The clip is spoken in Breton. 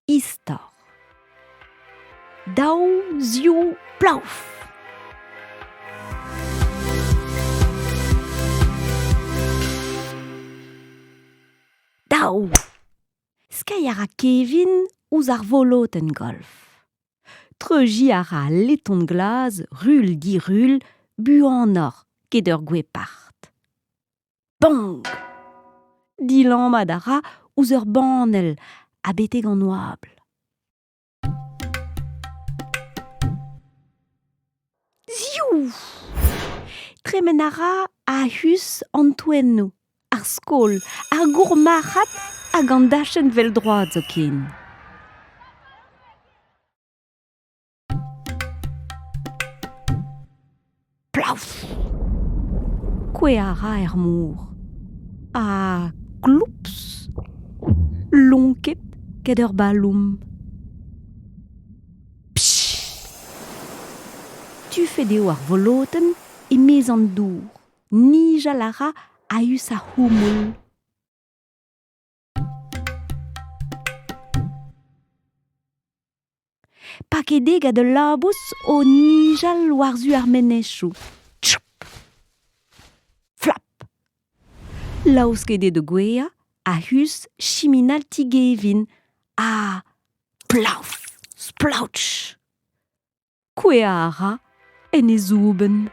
istor. Dau, ziou, plauf. Dau. Skaiara Kevin ouz ar voloten golf. Treuji ara leton glaz, rul di rul, buan or, ket ur gwepart. Bang! Dilan madara ouz ur banel, a bete gant oabl. Ziou! Tremen ara a hus Antoenno, ar skol, ar gourmachat hag an dachenn vel droad zo ken. Plauf! Kwe ara er mor. A gloups! Lonket ket ur baloum. Tufedeo ar voloten e mez an dour. Nijal ara a eus a homoul. Pakedeg a de labous o nijal warzu ar menechou. Tchoup! Flap! Laous kede de gwea a eus chiminal tigevin. A plauf! Splouch! Kwe ara en e zouben.